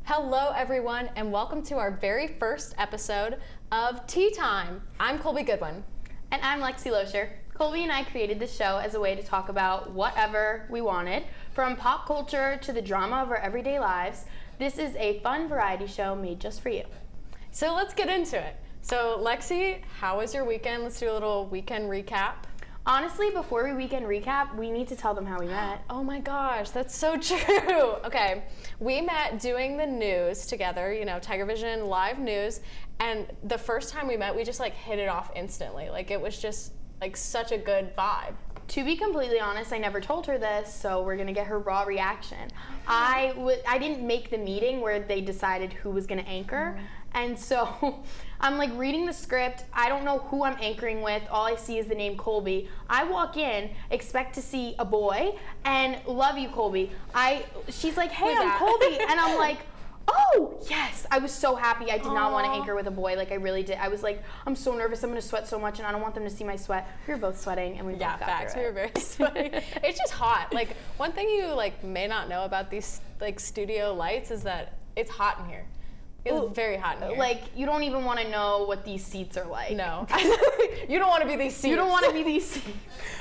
Hello everyone and welcome to our very first episode of Tea Time. I'm Colby Goodwin. And I'm Lexi Loescher. Colby and I created this show as a way to talk about whatever we wanted, from pop culture to the drama of our everyday lives. This is a fun variety show made just for you. So let's get into it. So Lexi, how was your weekend? Let's do a little weekend recap. Honestly, before we weekend recap, we need to tell them how we met. Oh my gosh, that's so true. Okay, we met doing the news together, Tigervision live news, and the first time we met, we just hit it off instantly. It was just such a good vibe. To be completely honest, I never told her this, so we're gonna get her raw reaction. I didn't make the meeting where they decided who was gonna anchor, and so I'm reading the script. I don't know who I'm anchoring with. All I see is the name Colby. I walk in, expect to see a boy, and love you, Colby. She's like, hey, I'm Colby, and I'm like, oh, yes. I was so happy. I did not want to anchor with a boy. I really did. I was like, I'm so nervous. I'm going to sweat so much, and I don't want them to see my sweat. We were both sweating, and we both got facts. through it. We were very sweaty. It's just hot. One thing you, may not know about these, studio lights is that it's hot in here. It's very hot in here. You don't even want to know what these seats are like. No. You don't want to be these seats. You don't want to be these seats.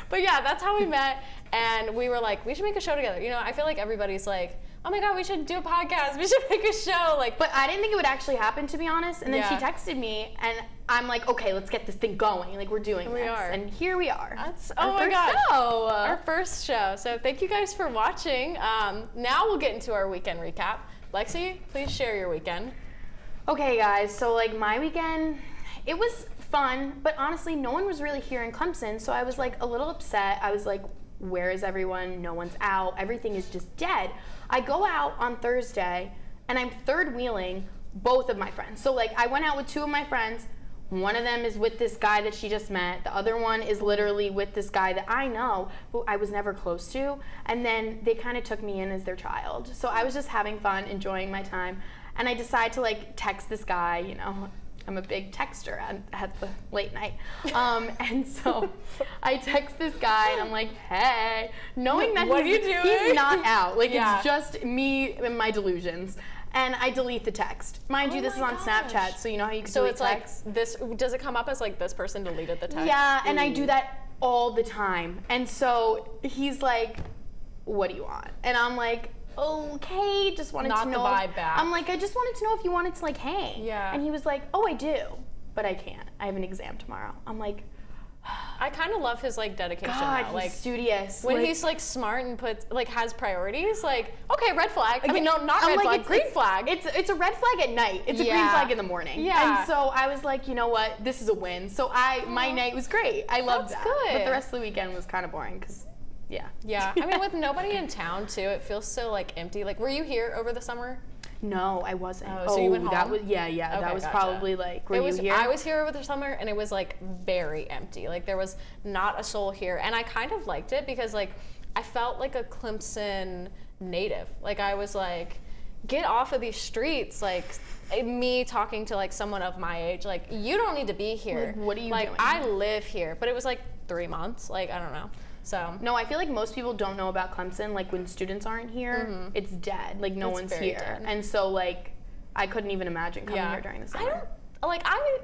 But yeah, that's how we met, and we were like, we should make a show together. I feel like everybody's like, oh my God, we should do a podcast. We should make a show. But I didn't think it would actually happen, to be honest. And then she texted me, and I'm like, okay, let's get this thing going. We're doing this. We are. And here we are. That's our my first God. show. Our first show. So thank you guys for watching. Now we'll get into our weekend recap. Lexi, please share your weekend. Okay, guys. So my weekend, it was fun, but honestly, no one was really here in Clemson. So I was a little upset. I was like, where is everyone? No one's out. Everything is just dead. I go out on Thursday, and I'm third wheeling both of my friends. So I went out with two of my friends. One of them is with this guy that she just met. The other one is literally with this guy that I know, who I was never close to. And then they kind of took me in as their child. So I was just having fun, enjoying my time. And I decide to text this guy, I'm a big texter at the late night. And so I text this guy and I'm like, hey, knowing that he's not out. It's just me and my delusions. And I delete the text. Mind you, this is on Snapchat, so you know how you can delete text? So it's this, does it come up as this person deleted the text? Yeah, and I do that all the time. And so he's like, what do you want? And I'm like, okay, just wanted to know. Not the vibe back. I'm like, I just wanted to know if you wanted to hang. Yeah. And he was like, oh, I do, but I can't. I have an exam tomorrow. I'm like, I kind of love his dedication. God, though. he's studious. When he's smart and puts has priorities. Okay, red flag. I mean, no, not red flag. Green flag. It's a red flag at night. It's a green flag in the morning. Yeah. And so I was like, you know what? This is a win. So my night was great. I loved that. Good. But the rest of the weekend was kind of boring because. Yeah. I mean, with nobody in town too, it feels so empty. Were you here over the summer? No, I wasn't. So you went home? That was okay, that was gotcha. Probably were you here? I was here over the summer, and it was very empty. There was not a soul here, and I kind of liked it because I felt like a Clemson native. I was get off of these streets. Me talking to someone of my age, you don't need to be here. What are you doing? I live here, but it was 3 months. I don't know. So no, I feel most people don't know about Clemson. When students aren't here, it's dead. No one's here, dead. And so I couldn't even imagine coming here during the summer. I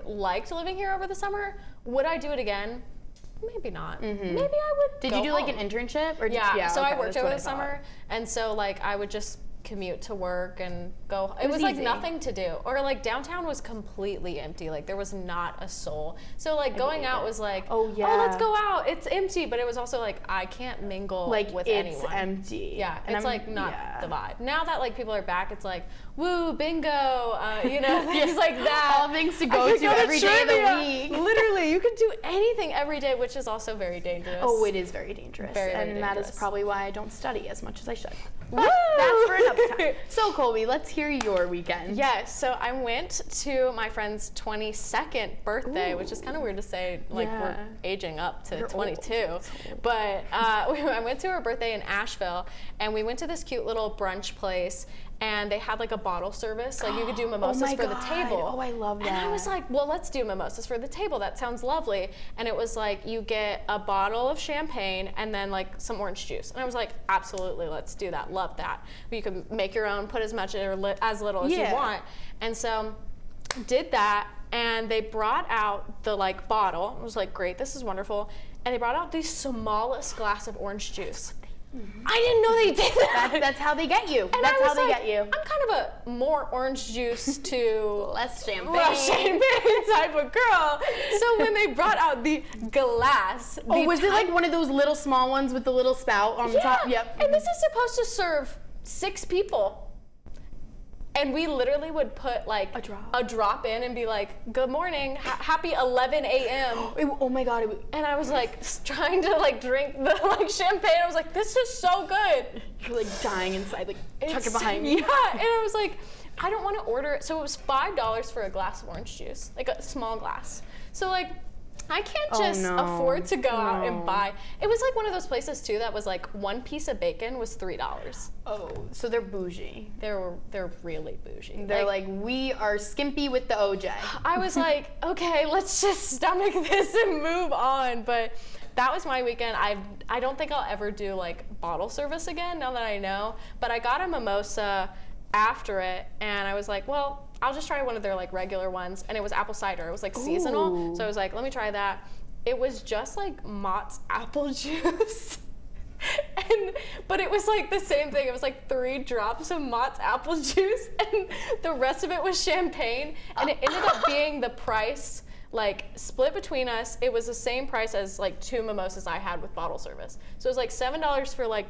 liked living here over the summer. Would I do it again? Maybe not. Maybe I would. Did you do an internship or? So I worked over the summer, and so I would just commute to work and go. It was nothing to do. Or downtown was completely empty. There was not a soul. So going out was oh, let's go out. It's empty, but it was also I can't mingle with anyone. It's empty. Yeah, and it's not the vibe. Now that people are back, it's woo, bingo, things like that. All things to go to every day of the week. Literally, you can do anything every day, which is also very dangerous. Oh, it is very dangerous. Very dangerous. That is probably why I don't study as much as I should. But that's for another time. So, Colby, let's hear your weekend. Yes, so I went to my friend's 22nd birthday, which is kind of weird to say, we're aging up to 22. But I went to her birthday in Asheville, and we went to this cute little brunch place, and they had like a bottle service. Like you could do mimosas for the table. Oh, I love that. And I was like, well, let's do mimosas for the table. That sounds lovely. And it was like, you get a bottle of champagne and then like some orange juice. And I was like, absolutely, let's do that. Love that. But you can make your own, put as much or as little as you want. And so did that, and they brought out the like bottle. I was like, great, this is wonderful. And they brought out the smallest glass of orange juice. I didn't know they did that. That's how they get you. And that's how they get you. I'm kind of a more orange juice to less champagne type of girl. So when they brought out the glass, was it like one of those little small ones with the little spout on the top? Yep. And this is supposed to serve 6 people. And we literally would put like a drop in and be like, good morning, happy 11 a.m. Oh my God. And I was like trying to like drink the like champagne. I was like, this is so good. You're like dying inside, like tuck it behind me. Yeah, and I was like, I don't want to order it. So it was $5 for a glass of orange juice, like a small glass. So like, I can't just afford to go out and buy. It was like one of those places too that was like one piece of bacon was $3. Oh, so they're bougie. They're really bougie. They're like we are skimpy with the OJ. I was like, okay, let's just stomach this and move on. But that was my weekend. I don't think I'll ever do like bottle service again now that I know. But I got a mimosa after it, and I was like, well, I'll just try one of their like regular ones, and it was apple cider. It was like seasonal, so I was like, let me try that. It was just like Mott's apple juice, but it was like the same thing. It was like 3 drops of Mott's apple juice, and the rest of it was champagne, and it ended up being the price like split between us. It was the same price as like 2 mimosas I had with bottle service. So it was like $7 for like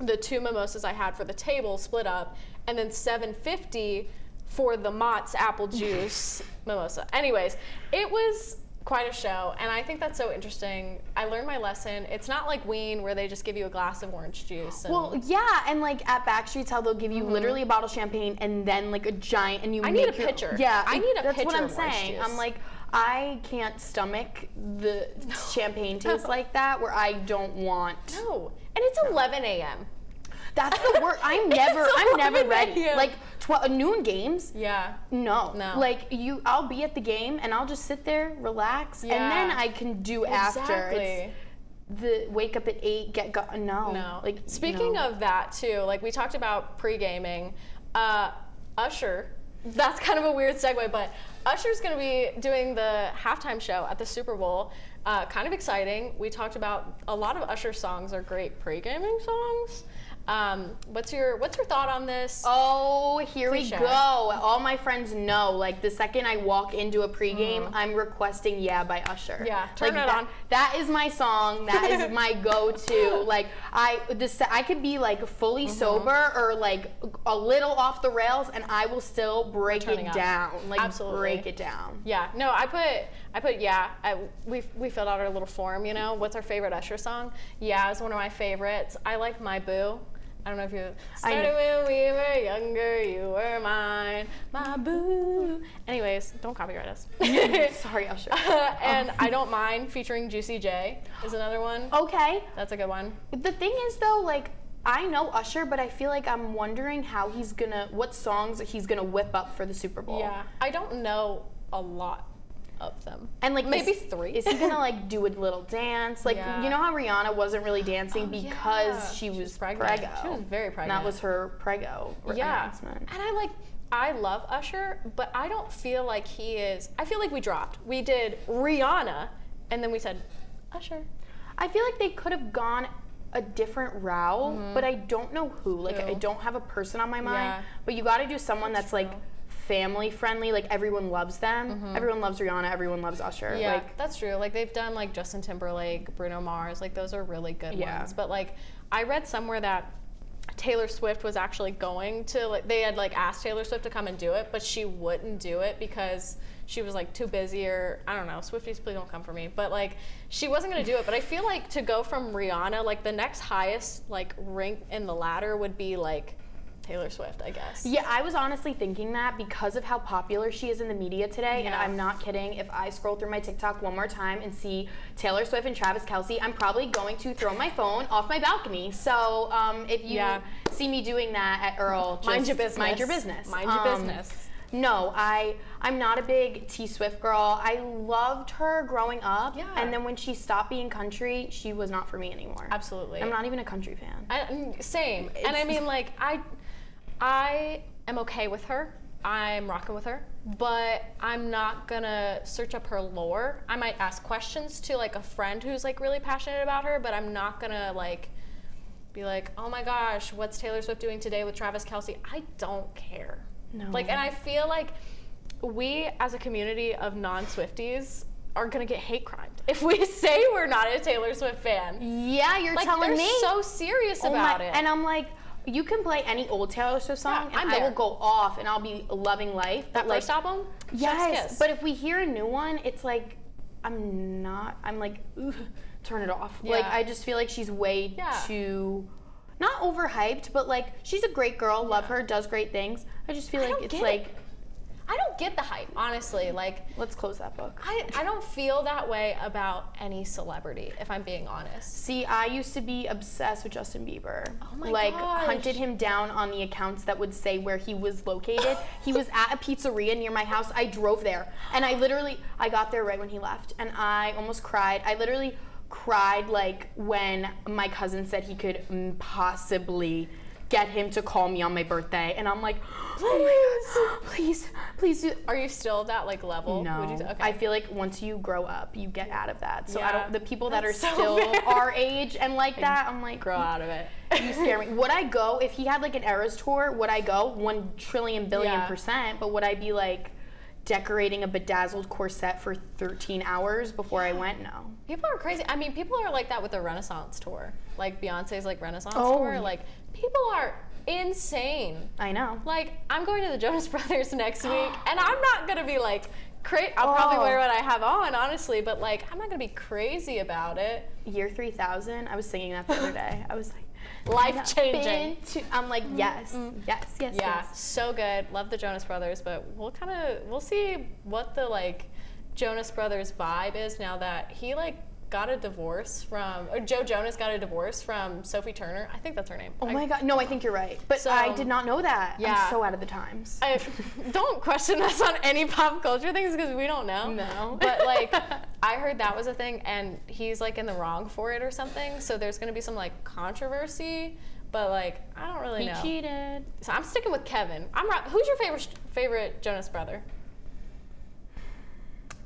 the 2 mimosas I had for the table split up, and then $7.50 for the Mott's apple juice mimosa. Anyways, it was quite a show, and I think that's so interesting. I learned my lesson. It's not like Ween where they just give you a glass of orange juice. Well, yeah, and like at Backstreet's how they'll give you literally a bottle of champagne and then like a giant, and you I need a pitcher. Yeah, I need a that's pitcher what I'm of orange saying. juice. I'm like, I can't stomach the champagne taste like that where I don't want. No, and it's 11 a.m. That's the worst. I'm never ready. Yeah. Like noon games. Yeah. No. No. Like I'll be at the game and I'll just sit there, relax, and then I can do after. It's the wake up at 8, no. Like speaking of that too, like we talked about pre-gaming, Usher. That's kind of a weird segue, but Usher's going to be doing the halftime show at the Super Bowl. Kind of exciting. We talked about a lot of Usher songs are great pre-gaming songs. What's your thought on this? Oh, here we go. All my friends know, like the second I walk into a pregame, I'm requesting "Yeah" by Usher. Yeah, turn it on. That is my song. That is my go-to. Like I could be like fully sober or like a little off the rails, and I will still break it down. Like absolutely break it down. Yeah. No, I put "Yeah." We filled out our little form. You know, what's our favorite Usher song? "Yeah" is one of my favorites. I like "My Boo." I don't know if you started when we were younger, you were mine, my boo. Anyways, don't copyright us. Sorry, Usher. And I Don't Mind featuring Juicy J is another one. Okay. That's a good one. The thing is though, like I know Usher, but I feel like I'm wondering what songs he's gonna whip up for the Super Bowl. Yeah, I don't know a lot of them. And like maybe 3. Is he gonna like do a little dance? Like you know how Rihanna wasn't really dancing because she was pregnant. preggo. She was very pregnant. And that was her preggo announcement. And I love Usher, but I don't feel like he is. I feel like we dropped. We did Rihanna, and then we said Usher. I feel like they could have gone a different route, but I don't know who. Like I don't have a person on my mind. But you got to do someone that's like family friendly, like everyone loves them. Everyone loves Rihanna, everyone loves Usher. Yeah, like that's true. Like they've done like Justin Timberlake, Bruno Mars, like those are really good ones. But like I read somewhere that Taylor Swift was actually going to, like they had like asked Taylor Swift to come and do it, but she wouldn't do it because she was like too busy, or I don't know, Swifties please don't come for me, but like she wasn't gonna do it. But I feel like to go from Rihanna, like the next highest like rank in the ladder would be like Taylor Swift, I guess. Yeah, I was honestly thinking that because of how popular she is in the media today, and Yeah. I'm not kidding, if I scroll through my TikTok one more time and see Taylor Swift and Travis Kelce, I'm probably going to throw my phone off my balcony. So if you see me doing that at Earl, just mind your business. Mind your business. Mind your business. No, I'm not a big T Swift girl. I loved her growing up, and then when she stopped being country, she was not for me anymore. Absolutely. I'm not even a country fan. Same. And I mean, like, I am okay with her. I'm rocking with her, but I'm not gonna search up her lore. I might ask questions to like a friend who's like really passionate about her, but I'm not gonna like be like, oh my gosh, what's Taylor Swift doing today with Travis Kelce? I don't care. No. Like, and I feel like we as a community of non-Swifties are gonna get hate crimed if we say we're not a Taylor Swift fan. Yeah, you're Like, telling they're me. so serious about it. And I'm like, you can play any old Taylor Swift song, Yeah, and I will go off, and I'll be loving life. That like, first album? yes. Chef's Kiss. But if we hear a new one, it's like, I'm like, ooh, turn it off. Yeah. Like, I just feel like she's way too, not overhyped, but like, she's a great girl, love her, does great things. I just feel like it's like, I don't get the hype, honestly. Like, let's close that book. I don't feel that way about any celebrity, if I'm being honest. See, I used to be obsessed with Justin Bieber. Oh my like, gosh. hunted him down on the accounts that would say where he was located. He was at a pizzeria near my house. I drove there, and I got there right when he left, and I almost cried. I literally cried, like, when my cousin said he could possibly get him to call me on my birthday, and I'm like, oh my God, please do. Are you still that like level? No, Would you say? Okay. I feel like once you grow up, you get out of that. So Yeah. the people that are That's so still fair. our age and like that, I'm like, grow out of it. you scare me. Would I go if he had like an Eras tour? Would I go 1 trillion billion Yeah. %? But would I be like decorating a bedazzled corset for 13 hours before I went? No. People are crazy. I mean, people are like that with the Renaissance tour. Like Beyonce's like Renaissance Oh. tour. Like, people are insane. I know. Like, I'm going to the Jonas Brothers next week, and I'm not gonna be like, I'll probably wear what I have on, honestly, but like, I'm not gonna be crazy about it. Year 3000, I was singing that the other day. I was like, Life changing. I'm like, yes, yes. Yeah, so good. Love the Jonas Brothers, but we'll see what the like Jonas Brothers vibe is now that he like got a divorce or Joe Jonas got a divorce from Sophie Turner. I think that's her name. Oh my God. No, I think you're right. But So- I did not know that. Yeah. I'm so out of the times. Don't question us on any pop culture things because we don't know. No. But like, I heard that was a thing, and he's like in the wrong for it or something. So there's gonna be some like controversy. But like, I don't really know. He cheated. So I'm sticking with Kevin. Who's your favorite Jonas brother?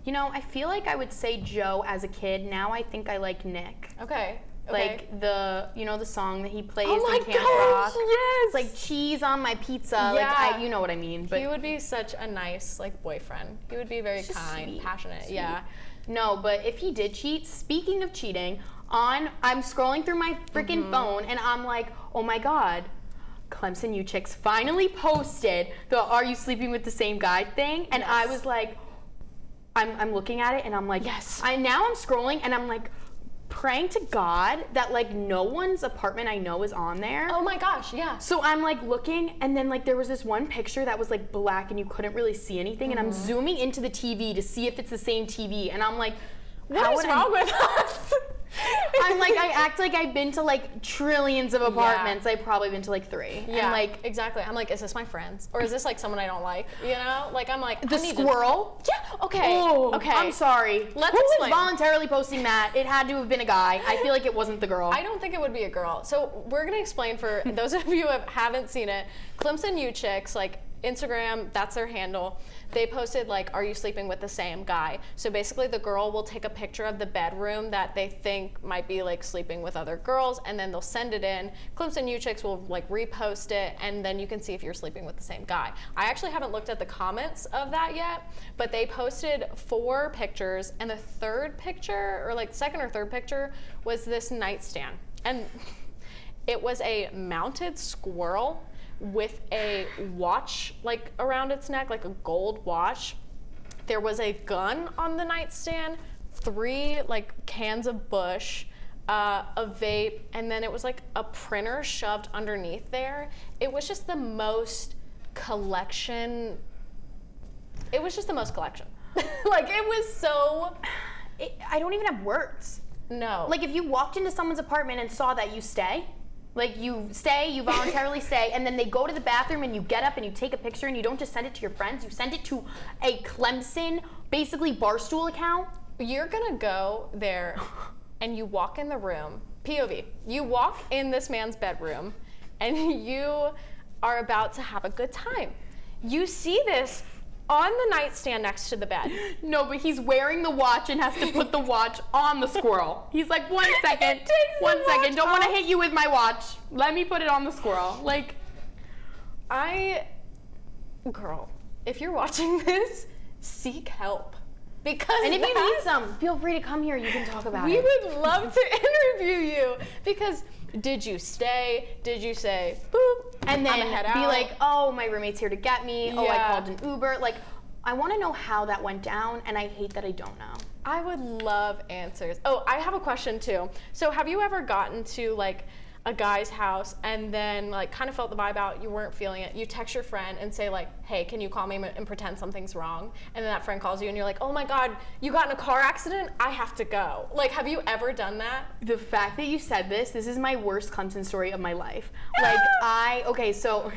You know, I feel like I would say Joe as a kid. Now I think I like Nick. Okay. Like the song that he plays Oh my in Camp gosh, Rock. yes! It's like cheese on my pizza. Yeah. Like you know what I mean. But He would be such a nice like boyfriend. He would be very Just kind, sweet. passionate. Sweet. Yeah. no, but if he did cheat, speaking of cheating, I'm scrolling through my freaking phone and I'm like, oh my God. Clemson You Chicks finally posted the "Are you sleeping with the same guy" thing, and I Yes. was like, I'm looking at it and I'm like, Yes. I'm scrolling and I'm like, praying to God that like no one's apartment I know is on there. Oh my gosh, yeah. So I'm like looking, and then like there was this one picture that was like black and you couldn't really see anything, and I'm zooming into the TV to see if it's the same TV, and I'm like, What is wrong with us? I'm like, I act like I've been to like trillions of apartments. I've probably been to like 3. Yeah, And like exactly. I'm like, is this my friends? Or is this like someone I don't like? You know? Like, I'm like, the I need squirrel. Yeah, okay. Oh, okay. I'm sorry. Let's Who explain. was voluntarily posting that? It had to have been a guy. I feel like it wasn't the girl. I don't think it would be a girl. So we're gonna explain for those of you who haven't seen it. Clemson U Chicks, like Instagram, that's their handle. They posted like, "Are you sleeping with the same guy?" So basically, the girl will take a picture of the bedroom that they think might be like sleeping with other girls, and then they'll send it in. Clemson U Chicks will like repost it, and then you can see if you're sleeping with the same guy. I actually haven't looked at the comments of that yet, but they posted 4 pictures, and the third picture, or like second or third picture, was this nightstand, and it was a mounted squirrel with a watch like around its neck, like a gold watch. There was a gun on the nightstand, 3 like cans of Bush, a vape, and then it was like a printer shoved underneath there. It was just the most collection. It was just the most collection. Like, it was so... I don't even have words. No. Like, if you walked into someone's apartment and saw that, you stay. Like, you stay, you voluntarily stay, and then they go to the bathroom and you get up and you take a picture and you don't just send it to your friends, you send it to a Clemson, basically Barstool account. You're gonna go there and you walk in the room, POV, you walk in this man's bedroom and you are about to have a good time. You see this on the nightstand next to the bed. No, but he's wearing the watch and has to put the watch on the squirrel. He's like, one second, don't want to hit you with my watch. Let me put it on the squirrel. Like, girl, if you're watching this, seek help. Because and if you need some, feel free to come here. You can talk about we it. would love to interview you. Because did you stay? Did you say, boop, and then head be out? like, oh, my roommate's here to get me. Oh, I Yeah. called an Uber. Like, I want to know how that went down, and I hate that I don't know. I would love answers. Oh, I have a question too. So have you ever gotten to like a guy's house and then like kind of felt the vibe out, you weren't feeling it, you text your friend and say like, hey, can you call me and pretend something's wrong? And then that friend calls you and you're like, oh my God, you got in a car accident? I have to go. Like, have you ever done that? The fact that you said this is my worst Clemson story of my life. Like, so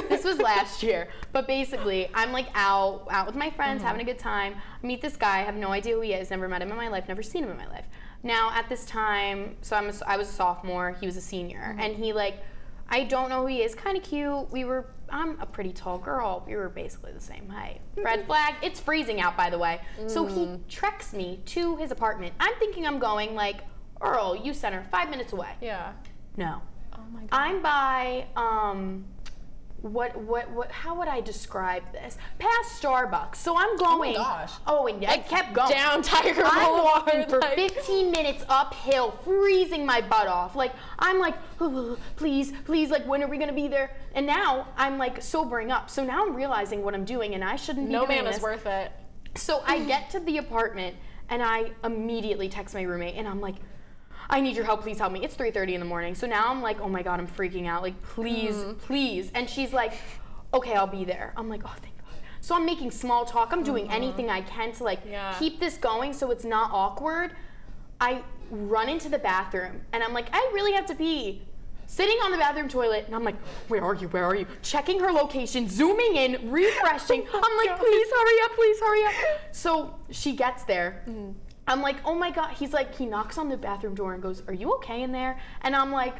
this was last year, but basically I'm like out with my friends, having a good time. I meet this guy, I have no idea who he is, never met him in my life, never seen him in my life. Now at this time, so I was a sophomore, he was a senior, and he like, I don't know who he is, kind of cute. I'm a pretty tall girl, we were basically the same height. Red flag, it's freezing out, by the way. So he treks me to his apartment. I'm thinking I'm going like, Earl, U Center, 5 minutes away. Yeah. No. Oh my God. I'm by, how would I describe this? Past Starbucks. So I'm going. Oh my gosh. Oh, and I kept going. Down Tiger I'm walking Boulevard. for like- 15 minutes uphill, freezing my butt off. Like, I'm like, please, like, when are we gonna be there? And now I'm like sobering up. So now I'm realizing what I'm doing, and I shouldn't be no doing man this. is worth it. So I get to the apartment, and I immediately text my roommate, and I'm like, I need your help, please help me. It's 3:30 in the morning. So now I'm like, oh my God, I'm freaking out. Like, please. And she's like, okay, I'll be there. I'm like, oh, thank God. So I'm making small talk. I'm doing anything I can to like keep this going so it's not awkward. I run into the bathroom and I'm like, I really have to pee. Sitting on the bathroom toilet, and I'm like, where are you? Checking her location, zooming in, refreshing. I'm like, please hurry up. So she gets there. I'm like, oh my God. He's like, he knocks on the bathroom door and goes, are you okay in there? And I'm like,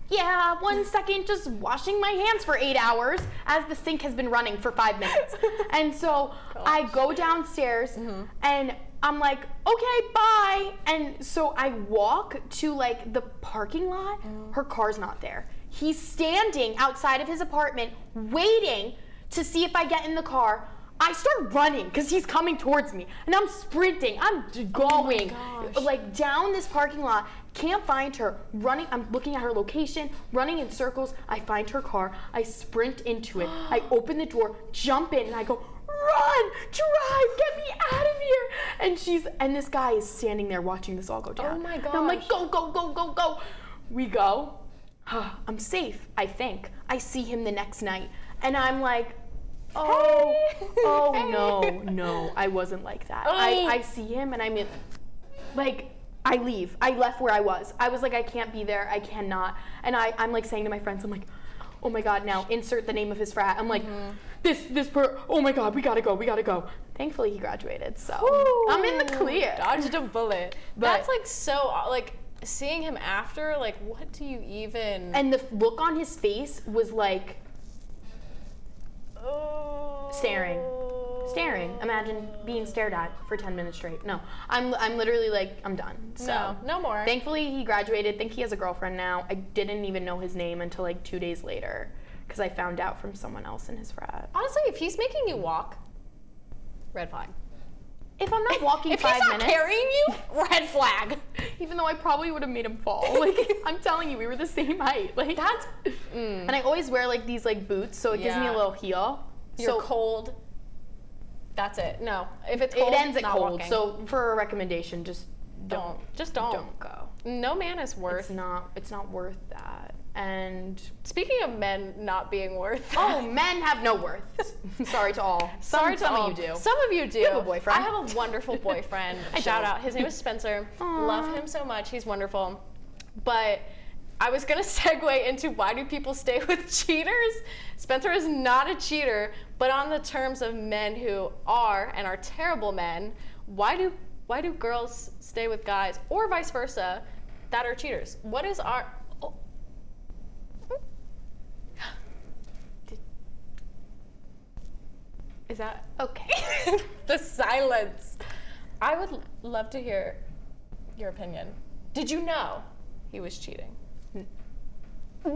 yeah, 1 second, just washing my hands for 8 hours as the sink has been running for 5 minutes. And so I go downstairs and I'm like, okay, bye. And so I walk to like the parking lot. Her car's not there. He's standing outside of his apartment waiting to see if I get in the car. I start running because he's coming towards me, and I'm sprinting. I'm going like down this parking lot. Can't find her. Running. I'm looking at her location. Running in circles. I find her car. I sprint into it. I open the door, jump in, and I go, run, drive, get me out of here. And this guy is standing there watching this all go down. Oh my gosh. And I'm like, go. We go. I'm safe, I think. I see him the next night, and I'm like, no, I wasn't like that. I see him and I'm in, like, I leave. I left where I was. I was like, I can't be there. I cannot. And I'm like saying to my friends, I'm like, oh my God, now insert the name of his frat. I'm like, oh my God, we gotta go. Thankfully he graduated, so I'm in the clear. Dodged a bullet. But that's like so, like, seeing him after, like, what do you even... And the look on his face was like, staring. Imagine being stared at for 10 minutes straight. No, I'm literally like, I'm done. So no more. Thankfully he graduated. Think he has a girlfriend now. I didn't even know his name until like 2 days later because I found out from someone else in his frat. Honestly, if he's making you walk, red flag. If I'm not walking if 5 he's not minutes, carrying you, red flag. even though I probably would have made him fall. Like, I'm telling you, we were the same height. Like, That's. And I always wear like these like boots, so it gives me a little heel. You're cold. That's it. No, if it's cold, it ends at not cold. walking. So for a recommendation, just don't. Just don't. Don't go. No man is worth. It's not worth that. And speaking of men not being worth that. Oh, men have no worth. Sorry to all. Some of you do. Some of you do. You have a boyfriend. I have a wonderful boyfriend. Shout out. His name is Spencer. Aww. Love him so much. He's wonderful. But I was gonna segue into why do people stay with cheaters? Spencer is not a cheater, but on the terms of men who are and are terrible men, why do girls stay with guys or vice versa that are cheaters? What is our Is that okay? The silence. I would love to hear your opinion. Did you know he was cheating? At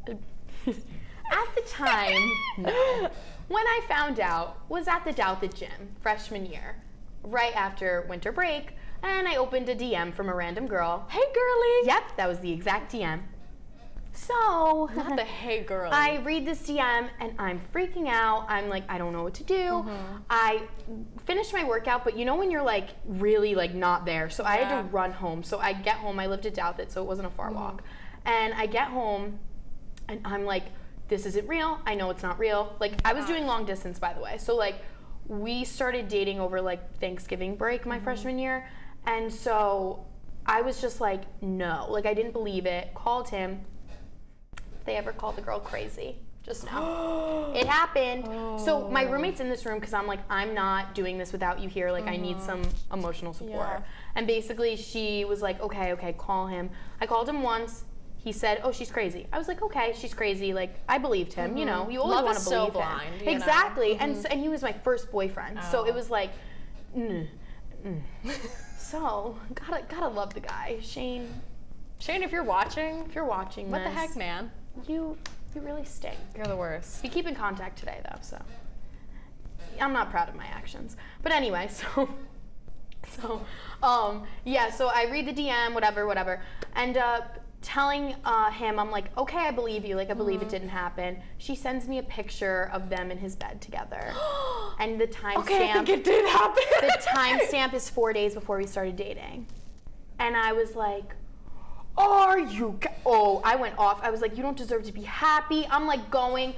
the time, no. When I found out was at the gym freshman year, right after winter break, and I opened a DM from a random girl. Hey girly. Yep, that was the exact DM. So, not the hey girl. I read this DM and I'm freaking out. I'm like, I don't know what to do. Mm-hmm. I finished my workout, but you know when you're like really like not there. So I had to run home. So I get home. I lived at Douthit, so it wasn't a far walk. And I get home and I'm like, this isn't real. I know it's not real. Like I was doing long distance, by the way. So like we started dating over like Thanksgiving break my freshman year. And so I was just like, no. Like I didn't believe it. Called him. They ever called the girl crazy? Just know. It happened. So my roommate's in this room because I'm like, I'm not doing this without you here. Like I need some emotional support. Yeah. And basically she was like, okay, call him. I called him once. He said, oh, she's crazy. I was like, okay, she's crazy. Like I believed him. You know, you always want to believe so blind, him. you Exactly. know? And he was my first boyfriend. So it was like, So gotta love the guy, Shane. Shane, if you're watching, What the heck, man? You really stink. You're the worst. We keep in contact today, though, so I'm not proud of my actions. But anyway, so I read the DM, whatever, end up telling him, I'm like, okay, I believe you, like I believe it didn't happen. She sends me a picture of them in his bed together, and the timestamp. Okay, I think it did happen. The timestamp is 4 days before we started dating, and I was like, are you? I went off. I was like, you don't deserve to be happy. I'm like going,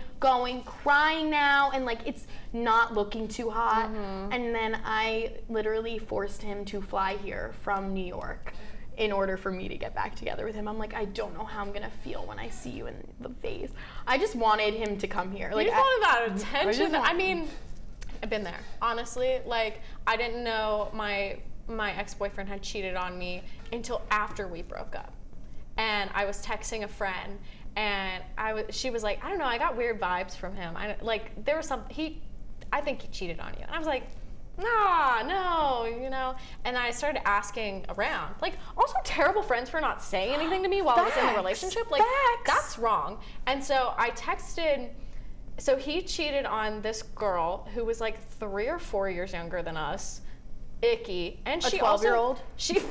crying now, and like it's not looking too hot. And then I literally forced him to fly here from New York in order for me to get back together with him. I'm like, I don't know how I'm gonna feel when I see you in the face. I just wanted him to come here. Like, you just wanted that attention. I I mean, I've been there. Honestly, like I didn't know my ex-boyfriend had cheated on me until after we broke up. And I was texting a friend, and she was like, I don't know, I got weird vibes from him. There was I think he cheated on you. And I was like, nah, no, you know. And I started asking around. Like, also terrible friends for not saying anything to me while I was in the relationship. Like, that's wrong. And so I texted, so he cheated on this girl who was like 3 or 4 years younger than us. Icky. And she 12-year-old? She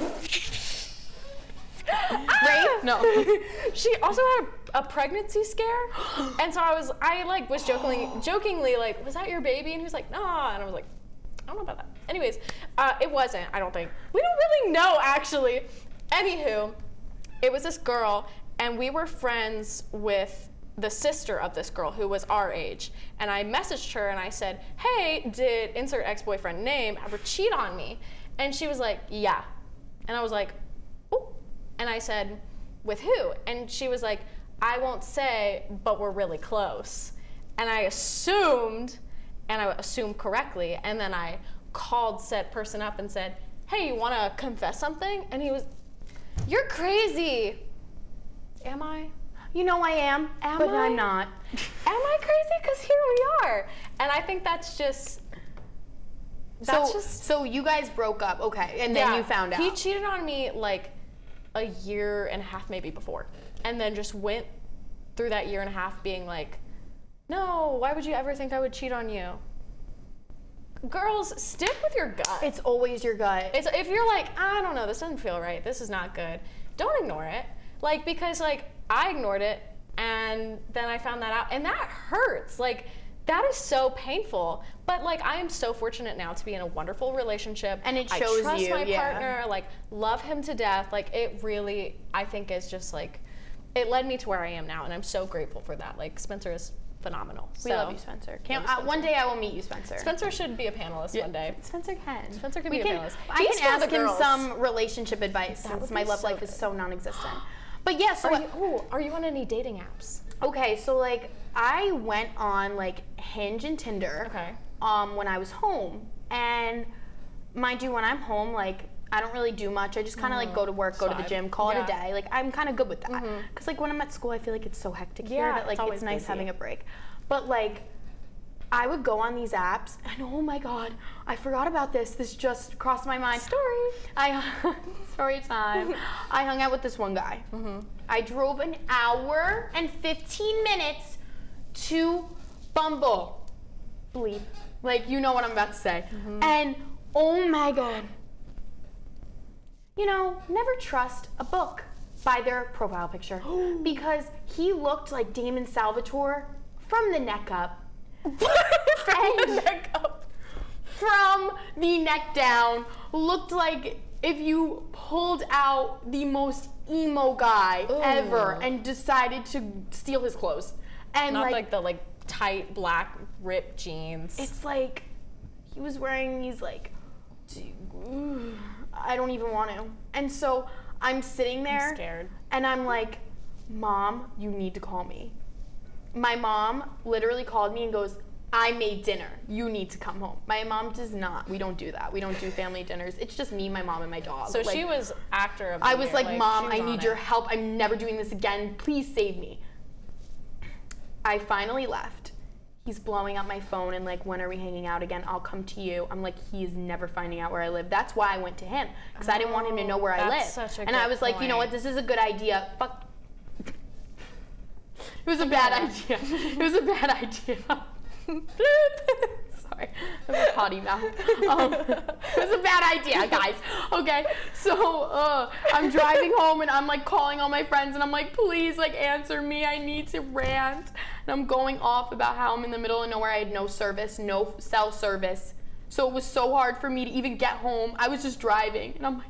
Right? No. She also had a pregnancy scare, and so I was jokingly like, was that your baby? And he was like, nah, and I was like, I don't know about that. Anyways, it wasn't, I don't think. We don't really know, actually. Anywho, it was this girl, and we were friends with the sister of this girl who was our age, and I messaged her and I said, hey, did insert ex-boyfriend name ever cheat on me? And she was like, yeah. And I was like, oh. And I said, with who? And she was like, I won't say, but we're really close. And I assumed, and I assumed correctly, and then I called said person up and said, hey, you want to confess something? And he was, you're crazy. Am I? You know I am, but I'm not. Am I crazy? Because here we are. And I think that's just... So you guys broke up, okay, and then you found out. He cheated on me like a year and a half maybe before, and then just went through that year and a half being like, no, why would you ever think I would cheat on you? Girls, stick with your gut. It's always your gut. If you're like, I don't know, this doesn't feel right, this is not good, don't ignore it. Like, because like I ignored it, and then I found that out, and that hurts. Like, That is so painful. But like, I am so fortunate now to be in a wonderful relationship. And it shows I trust you, my yeah. partner, like love him to death. Like it really, I think is just like, it led me to where I am now. And I'm so grateful for that. Like Spencer is phenomenal. We love you, Spencer. One day I will meet you, Spencer. Spencer should be a panelist one day. Spencer can. Spencer can be a panelist. I He's can for ask the him girls. some relationship advice That since would my be love so life is good. so non-existent. But yeah, so Are you on any dating apps? okay, so like I went on like Hinge and Tinder. Okay. When I was home, and mind you, when I'm home, like I don't really do much. I just kind of like go to work, go to the Vibe. gym, call it Yeah. a day. Like I'm kind of good with that. Cause like when I'm at school, I feel like it's so hectic here Yeah, that like it's always it's nice busy. having a break. But like I would go on these apps, and oh my god, I forgot about this. This just crossed my mind. Story time. I hung out with this one guy. I drove an hour and 15 minutes to Bumble. Bleep. Like, you know what I'm about to say. And oh my god. You know, never trust a book by their profile picture because he looked like Damon Salvatore from the neck up. From the neck down, looked like if you pulled out the most emo guy ever and decided to steal his clothes. And Not like the like tight black ripped jeans. it's like he was wearing these like, I don't even want to. And so I'm sitting there I'm scared. and I'm like, Mom, you need to call me. My mom literally called me and goes, I made dinner. You need to come home. My mom does not. We don't do that. We don't do family dinners. It's just me, my mom, and my dog. So like, she was actor of the I was year. like, Mom, she I was need on your it. help. I'm never doing this again. Please save me. I finally left. He's blowing up my phone and like, when are we hanging out again? I'll come to you. I'm like, he's never finding out where I live. That's why I went to him, because I didn't want him to know where I live. That's such a and good I was like, you know what? point. This is a good idea. Fuck. It was a bad idea. It was a bad idea. Sorry, I'm a potty mouth. It was a bad idea, guys. Okay, so I'm driving home and I'm like calling all my friends and I'm like, please, like answer me. I need to rant. And I'm going off about how I'm in the middle of nowhere. I had no service, no cell service. So it was so hard for me to even get home. I was just driving and I'm like,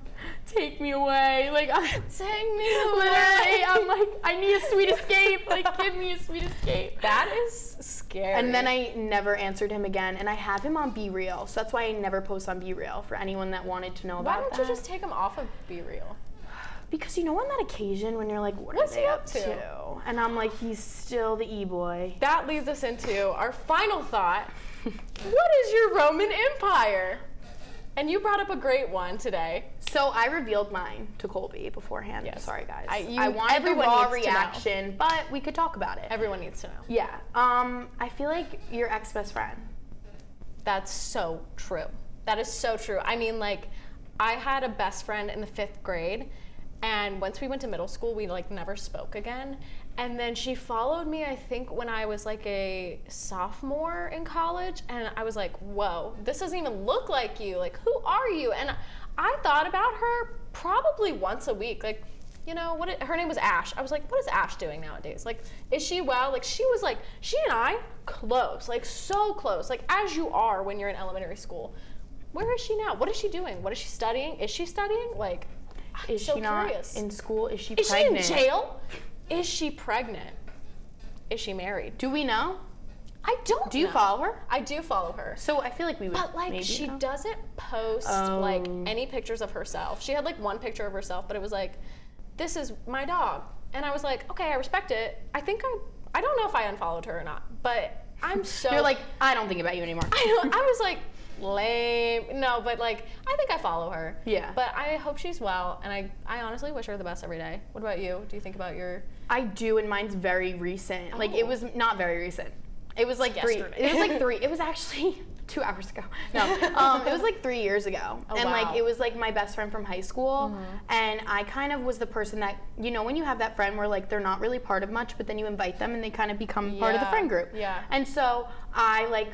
take me away. Like, Take me away. literally, I'm like, I need a sweet escape. Like, give me a sweet escape. That is scary. And then I never answered him again, and I have him on Be Real, so that's why I never post on Be Real for anyone that wanted to know Why about don't that. you just take him off of Be Real? Because you know on that occasion when you're like, What's are he they up to? And I'm like, he's still the e-boy. That leads us into our final thought. What is your Roman Empire? And you brought up a great one today. So I revealed mine to Colby beforehand. Yes. Sorry guys. I wanted the everyone raw needs to know. reaction, but we could talk about it. Everyone needs to know. Yeah. I feel like your ex-best friend. That's so true. That is so true. I mean, like, I had a best friend in the 5th grade, and once we went to middle school, we like never spoke again. And then she followed me, I think, when I was like a sophomore in college, and I was like, whoa, this doesn't even look like you. Like, who are you? And I thought about her probably once a week. Like, you know, her name was Ash. I was like, what is Ash doing nowadays? Like, is she well? Like, she and I, close, like so close, like as you are when you're in elementary school. Where is she now? What is she doing? What is she studying? Is she studying? Like, I'm Is so she not curious. in school? Is she Is pregnant? she in jail? Is she pregnant? Is she married? Do we know? I don't Do you know. follow her? I do follow her. So I feel like we would. But like maybe she know. doesn't post like any pictures of herself. She had like one picture of herself, but it was like, this is my dog. And I was like, okay, I respect it. I don't know if I unfollowed her or not, but I'm so You're like, I don't think about you anymore. I was like, lame. No, but like, I think I follow her. Yeah. But I hope she's well, and I honestly wish her the best every day. What about you? Do you think about your... I do, and mine's very recent. Like, it was not very recent. It was like Yesterday. It was like 3. It was actually 2 hours ago. No, it was like 3 years ago. Oh, and wow. like, it was like my best friend from high school. And I kind of was the person that, you know, when you have that friend where like they're not really part of much, but then you invite them and they kind of become part of the Yeah. friend group. Yeah. And so I like,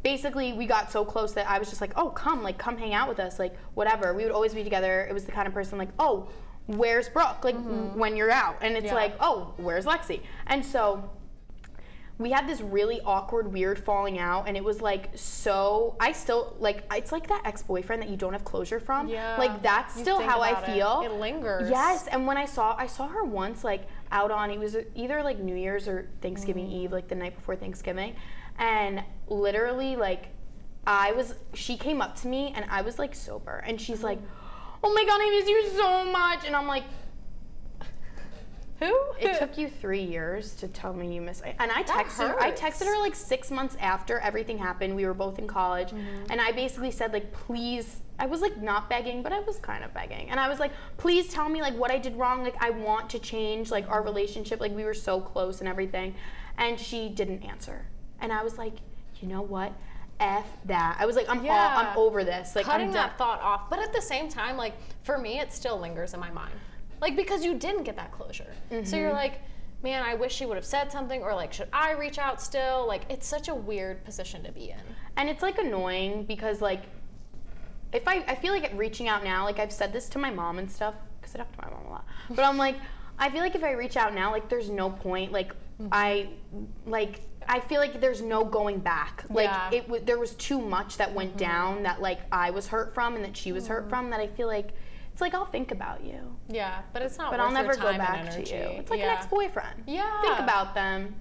basically we got so close that I was just like, oh, come hang out with us, like whatever. We would always be together. It was the kind of person like, oh, where's Brooke? Like when you're out. And it's Yeah. like, oh, where's Lexi? And so we had this really awkward, weird falling out, and it was like I still like it's like that ex-boyfriend that you don't have closure from. Yeah. Like that's still how I feel. It lingers. Yes, and when I saw her once like out on, it was either like New Year's or Thanksgiving Eve, like the night before Thanksgiving, and literally like she came up to me and I was like sober, and she's like, "Oh my God, I miss you so much," and I'm like, who? It took you 3 years to tell me you miss me. And I texted her like 6 months after everything happened. We were both in college. And I basically said like, please, I was like not begging, but I was kind of begging. And I was like, please tell me like what I did wrong. Like I want to change like our relationship. Like we were so close and everything. And she didn't answer. And I was like, you know what? F that. I was like, I'm over this. Like cutting I'm done. that thought off. But at the same time, like for me, it still lingers in my mind. Like, because you didn't get that closure. So you're like, man, I wish she would have said something, or like, should I reach out still? Like, it's such a weird position to be in. And it's like annoying because like, if I feel like reaching out now, like I've said this to my mom and stuff, because I talk to my mom a lot, but I'm like, I feel like if I reach out now, like there's no point, like I feel like there's no going back. Like there was too much that went down that like I was hurt from and that she was hurt from, that I feel like it's like I'll think about you. Yeah, but it's not. But worth I'll never your time go back and to energy. you. It's like an ex-boyfriend. Yeah. Think about them.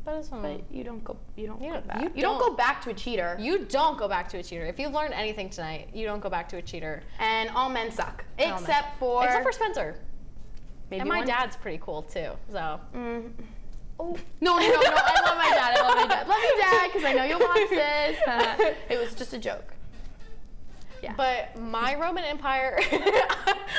But you don't go back. You don't go back to a cheater. You don't go back to a cheater. If you've learned anything tonight, you don't go back to a cheater. And all men suck. Except for Spencer. Maybe and my dad's pretty cool too. So. Oh. No, I love my dad. Love you, Dad, because I know you'll watch this. It was just a joke. Yeah. But my Roman Empire.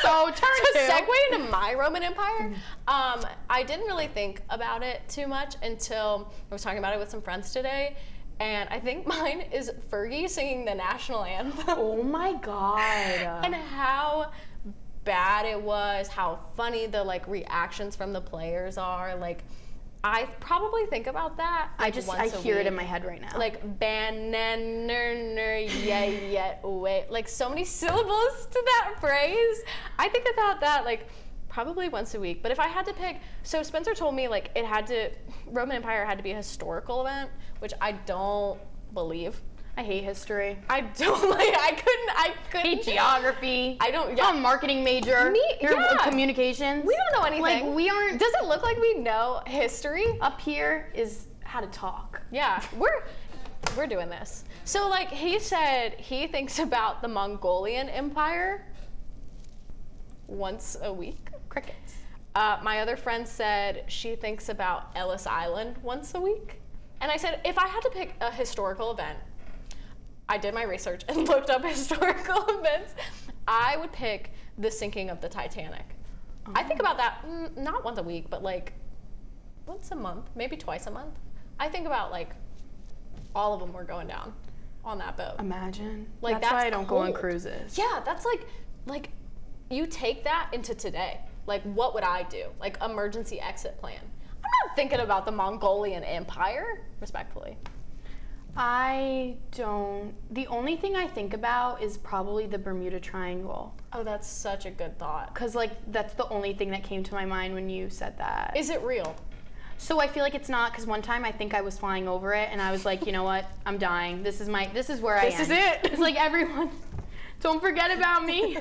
So segue into my Roman Empire. I didn't really think about it too much until I was talking about it with some friends today, and I think mine is Fergie singing the national anthem. Oh my God. And how bad it was, how funny the like reactions from the players are. Like, I probably think about that. Like, I hear it in my head right now. Like wait. Like so many syllables to that phrase. I think about that like probably once a week. But if I had to pick, so Spencer told me like Roman Empire had to be a historical event, which I don't believe. I hate history. I don't like. I couldn't. Hate geography. I don't. Yeah. I'm a marketing major. Communications. We don't know anything. Like we aren't. Does it look like we know history? Up here is how to talk. Yeah, we're doing this. So like he said, he thinks about the Mongolian Empire once a week. Crickets. My other friend said she thinks about Ellis Island once a week. And I said, if I had to pick a historical event, I did my research and looked up historical events, I would pick the sinking of the Titanic. Oh. I think about that not once a week, but like once a month, maybe twice a month. I think about like all of them were going down on that boat. Imagine. Like that's why I don't go on cruises. Yeah, that's like you take that into today. Like, what would I do? Like, emergency exit plan. I'm not thinking about the Mongolian Empire, respectfully. I don't. The only thing I think about is probably the Bermuda Triangle. Oh, that's such a good thought. Because, like, that's the only thing that came to my mind when you said that. Is it real? So I feel like it's not, because one time I think I was flying over it, and I was like, you know what? I'm dying. This is where I am. This is it. It's like, everyone, don't forget about me.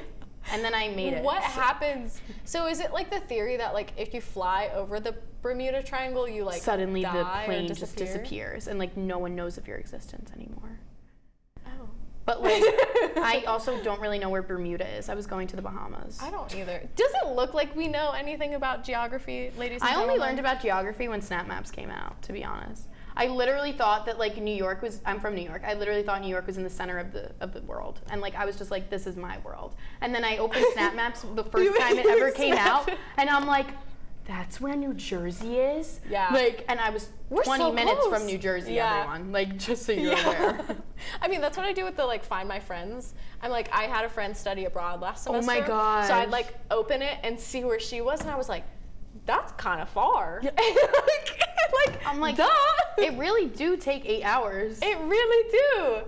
And then I made it. What happens? So is it like the theory that like if you fly over the Bermuda Triangle, you like suddenly die the plane or just disappears and like no one knows of your existence anymore? Oh. But like I also don't really know where Bermuda is. I was going to the Bahamas. I don't either. Does it look like we know anything about geography, ladies and gentlemen? I only learned about geography when Snap Maps came out, to be honest. I literally thought that like New York was, I'm from New York, I literally thought New York was in the center of the world. And like I was just like, this is my world. And then I opened Snap Maps the first time it ever came out, and I'm like, that's where New Jersey is? Yeah. Like, and I was 20 so minutes close. from New Jersey, Yeah. everyone. Like, just so you're aware. I mean, that's what I do with the like Find My Friends. I'm like, I had a friend study abroad last semester. Oh my gosh. So I'd like open it and see where she was, and I was like, that's kind of far. Yeah. I'm like, duh. It really do take 8 hours. It really do.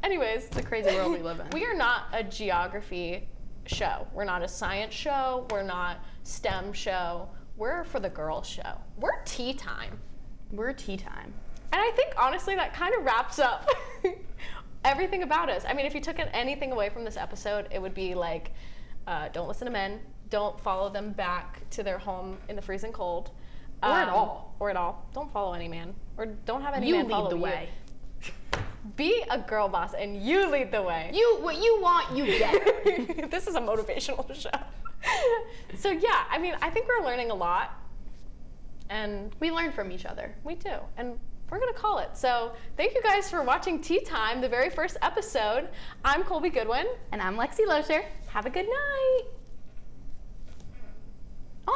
Anyways, It's a crazy world we live in. We are not a geography show. We're not a science show. We're not STEM show. We're for the girls show. We're tea time. We're tea time. And I think, honestly, that kind of wraps up everything about us. I mean, if you took anything away from this episode, it would be like, don't listen to men. Don't follow them back to their home in the freezing cold. Or at all. Or at all. Don't follow any man. Or don't have any You man follow lead the you. way. Be a girl boss and you lead the way. What you want, you get. This is a motivational show. So yeah, I mean, I think we're learning a lot. And We learn from each other. we do. And we're going to call it. So thank you guys for watching Tea Time, the very first episode. I'm Colby Goodwin. And I'm Lexi Loescher. Have a good night.